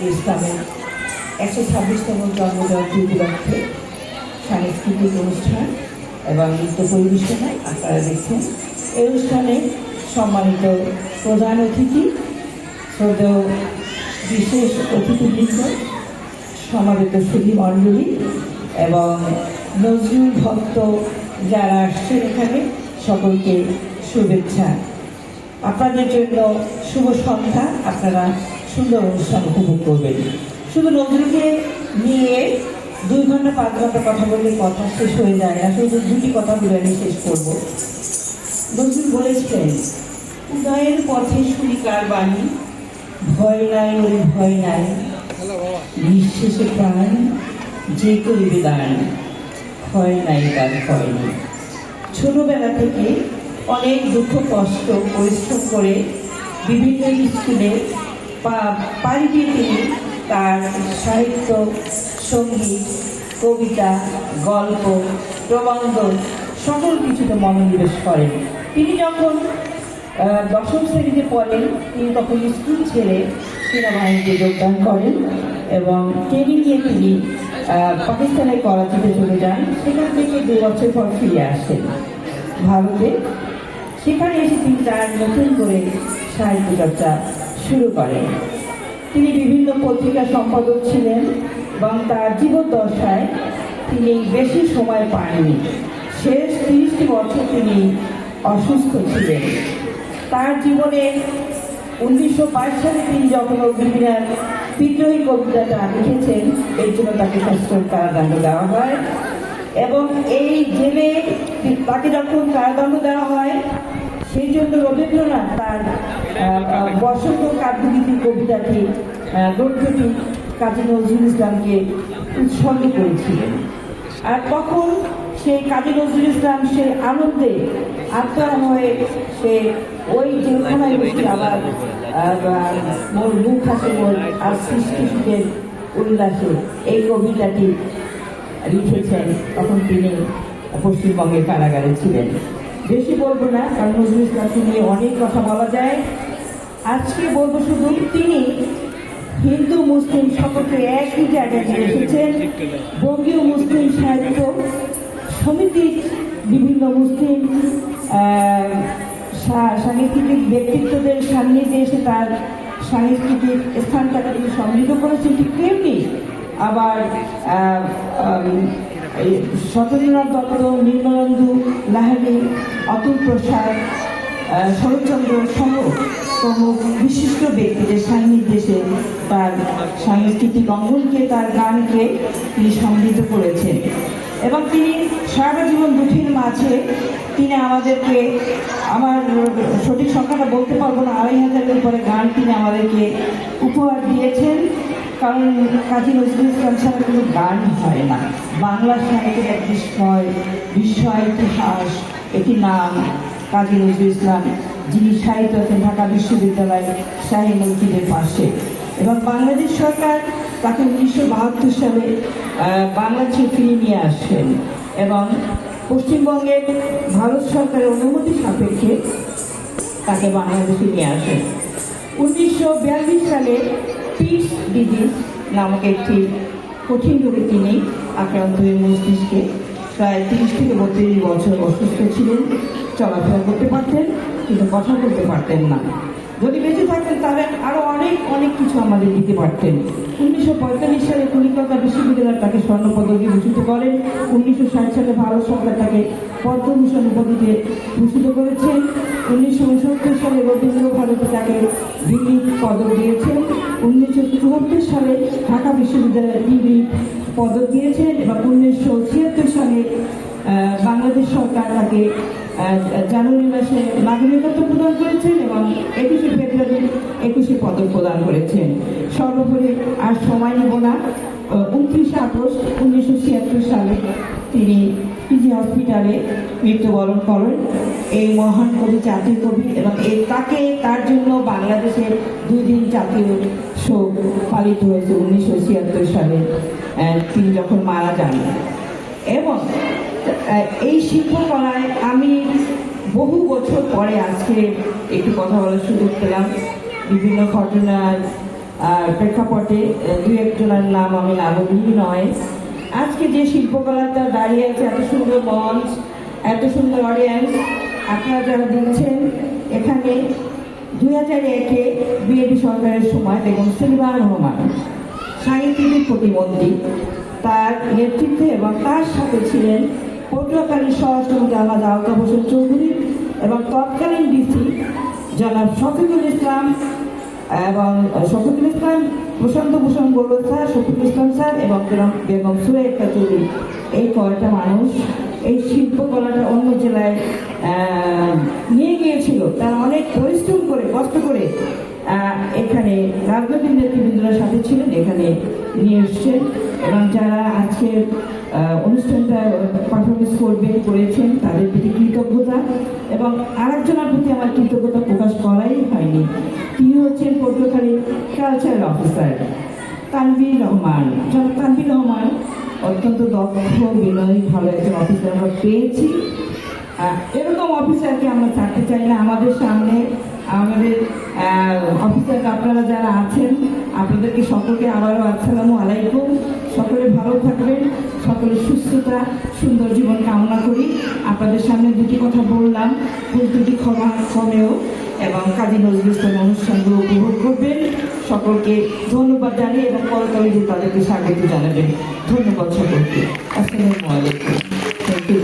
নজরুল ইসলামের 126তম জন্মজয়ন্তী উপলক্ষে সাংস্কৃতিক অনুষ্ঠান এবং নৃত্য পরিবেশনায় আপনারা দেখছেন। এই অনুষ্ঠানে সম্মানিত প্রধান অতিথি, শ্রদ্ধেয় বিশেষ অতিথিবৃন্দ, সমাবেত সুধী মণ্ডলী এবং নজরুল ভক্ত যারা আসছেন এখানে, সকলকে শুভেচ্ছা। আপনাদের জন্য শুভ সন্ধ্যা। আপনারা সুন্দর অনুষ্ঠান উপভোগ করবেন। শুধু নজরুলকে নিয়ে 2 ঘন্টা 5 ঘন্টা কথা বললে কথা শেষ হয়ে যায় না। শুধু দুটি কথা বলে আমি শেষ করব। নজরুল বলেছিলেন, উদয়ের পথে শুনি কার বাণী, ভয় নাই ওরে ভয় নাই, নিঃশেষে প্রাণ যে করিবে দান, ভয় নাই তার ভয় নেই। ছোটবেলা থেকে অনেক দুঃখ কষ্ট পরিশ্রম করে বিভিন্ন স্কুলে পাড়ি দিয়ে তিনি তার সাহিত্য, সঙ্গীত, কবিতা, গল্প, প্রবন্ধ সকল কিছুতে মনোনিবেশ করেন। তিনি যখন 10ম শ্রেণীতে পড়েন, তিনি তখন স্কুল ছেড়ে সেনাবাহিনীতে যোগদান করেন এবং ট্রেনিংয়ে তিনি পাকিস্তানের করাচিতে চলে যান। সেখান থেকে 2 বছর পর ফিরে আসেন ভারতে। সেখানে এসে তিনি তার নতুন করে সাহিত্য চর্চা শুরু করেন। তিনি বিভিন্ন পত্রিকা সম্পাদক ছিলেন এবং তার জীবদ্দশায় তিনি বেশি সময় পাননি। শেষ 30টি বছর তিনি অসুস্থ ছিলেন। তার জীবনে 1922 সালে তিনি যখন অগ্নিবীণার বিদ্রোহী কবিতাটা লিখেছেন, এই জন্য তাকে সশ্রম কারাদণ্ড দেওয়া হয় এবং এই জেলে তাকে যখন কারাদণ্ড দেওয়া হয়, সেই জন্য রবীন্দ্রনাথ তার বসন্ত কাব্যগীতি কবিতাটি গ্রন্থটি কাজী নজরুল ইসলামকে উৎসর্গ করেছিলেন। আর তখন সেই কাজী নজরুল ইসলাম সে আনন্দে আত্মা হয়ে সে ওই জেলখানায় বসে আবার মোর মুখ আছে মোর আর সৃষ্টি সুখের উল্লাসে এই কবিতাটি লিখেছেন। তখন তিনি পশ্চিমবঙ্গের কারাগারে ছিলেন। বেশি বলবো না, কারণ নজরুল ইসলামকে নিয়ে অনেক কথা বলা যায়। আজকে বলবো শুধু তিনি হিন্দু মুসলিম সকলকে একই জায়গায় নিয়ে এসেছেন। বঙ্গীয় মুসলিম সাহিত্য সমিতির বিভিন্ন মুসলিম সাংস্কৃতিক ব্যক্তিত্বদের সান্নিধ্যে এসে তার সাংস্কৃতিক স্থানটাকে তিনি সমৃদ্ধ করেছেন। ঠিক তেমনি আবার সত্যেন্দ্রনাথ দত্ত, নির্মলেন্দু লাহিড়ী, অতুল প্রসাদ, শরৎচন্দ্র সহ প্রমুখ বিশিষ্ট ব্যক্তিদের সান্নিধ্যে তার সাংস্কৃতিক অঙ্গনকে, তার গানকে তিনি সমৃদ্ধ করেছেন এবং তিনি সারা জীবন দুঃখের মাঝে তিনি আমাদেরকে, আমার সঠিক সংখ্যাটা বলতে পারবো না, 2500-এর উপরে গান তিনি আমাদেরকে উপহার দিয়েছেন। কারণ কাজী নজরুল ইসলাম ছাড়া কোনো গান হয় না। বাংলা সাহিত্যের এক বিস্ময় ইতিহাস, এটি নাম কাজী নজরুল ইসলাম, যিনি সাহিত্য আছেন ঢাকা বিশ্ববিদ্যালয় শাহী মসজিদের পাশে। এবং বাংলাদেশ সরকার তাকে 1972 সালে বাংলাদেশে ফিরিয়ে নিয়ে আসেন এবং পশ্চিমবঙ্গের ভারত সরকারের অনুমতি সাপেক্ষে তাকে বাংলাদেশে নিয়ে আসেন। 1942 সালে পিস ডিজিজ নামক একটি কঠিন রোগে তিনি আক্রান্ত হয়ে মস্তিষ্কে প্রায় 30 থেকে 32 বছর অসুস্থ ছিলেন। চলাফেরা করতে পারতেন কিন্তু কথা বলতে পারতেন না। যদি বেঁচে থাকতেন তাহলে আরও অনেক কিছু আমাদের দিতে পারতেন। 1945 সালে কলিকাতা বিশ্ববিদ্যালয় তাকে স্বর্ণপদকে ভূষিত করেন। 1960 সালে ভারত সরকার তাকে পদ্মভূষণ উপাধিতে ভূষিত করেছেন। 1969 সালে রবীন্দ্র ভারতী তাকে ডিগ্রি পদক দিয়েছেন। 1974 সালে ঢাকা বিশ্ববিদ্যালয়ের ডিগ্রি পদক দিয়েছেন এবং 1976 সালে বাংলাদেশ সরকার তাকে জানুয়ারি মাসে নাগরিকত্ব প্রদান করেছেন এবং 21শে ফেব্রুয়ারি 21শে পদক প্রদান করেছেন। সর্বোপরি আর সময় নেব না, 29শে আগস্ট 1976 সালে তিনি পিজি হসপিটালে মৃত্যুবরণ করেন। এই মহান কবি, জাতীয় কবি, এবং তার জন্য বাংলাদেশে 2 দিন জাতীয় শোক পালিত হয়েছে 1976 সালে তিনি যখন মারা যান। এবং এই শিল্পকলায় আমি বহু বছর পরে আজকে একটু কথা বলার সুযোগ পেলাম। বিভিন্ন ঘটনার প্রেক্ষাপটে দুই একজনের নাম আমি না বললেই নয়। আজকে যে শিল্পকলাটা দাঁড়িয়ে আছে, এত সুন্দর মঞ্চ, এত সুন্দর অডিয়েন্স আপনারা যারা দেখছেন, এখানে 2001-এ বিএনপি সরকারের সময় বেগম সেলিমা রহমান সাংস্কৃতিক প্রতিমন্ত্রী, তার নেতৃত্বে এবং তার সাথে ছিলেন পটুয়াখালীর স্বরাষ্ট্রমন্ত্রী আলহাজ আলতাফ হোসেন চৌধুরী এবং তৎকালীন ডিসি জনাব শফিকুল ইসলাম প্রশান্ত ভূষণ গৌরব স্যার, শফিকুল ইসলাম স্যার এবং বেগম সুরেখা চৌধুরী। এই কয়টা মানুষ এই শিল্পকলাটা অন্য জেলায় নিয়ে গিয়েছিল। তারা অনেক পরিশ্রম করে, কষ্ট করে এখানে রাজনৈতিক নেতৃবৃন্দরা সাথে ছিলেন, এখানে নিয়ে এসছেন এবং যারা আজকের অনুষ্ঠানটা পারফরমেন্স করেছেন তাদের প্রতি কৃতজ্ঞতা। এবং আরেকজনের প্রতি আমার কৃতজ্ঞতা প্রকাশ করাই হয়নি, তিনি হচ্ছেন পটুয়াখালীর কালচারাল অফিসার তানভীর রহমান। তানভীর রহমান অত্যন্ত দক্ষ, বিনয়ী, ভালো একজন অফিসার আমরা পেয়েছি। এরকম অফিসারকে আমরা থাকতে চাই না আমাদের সামনে। আমাদের অফিসার আপনারা যারা আছেন, আপনাদেরকে সকলকে আবারও আসসালামু আলাইকুম। সকলে ভালো থাকবেন, সকলের সুস্থতা, সুন্দর জীবন কামনা করি। আপনাদের সামনে দুটি কথা বললাম, দুটি কমেও এবং কাজী নজরুল ইসলামের অনুষ্ঠানগুলো উপভোগ করবেন। সকলকে ধন্যবাদ জানিয়ে এবং করতালিতে তাদেরকে স্বাগত জানাবেন। ধন্যবাদ সকলকে। আসসালামু আলাইকুম। Thank you.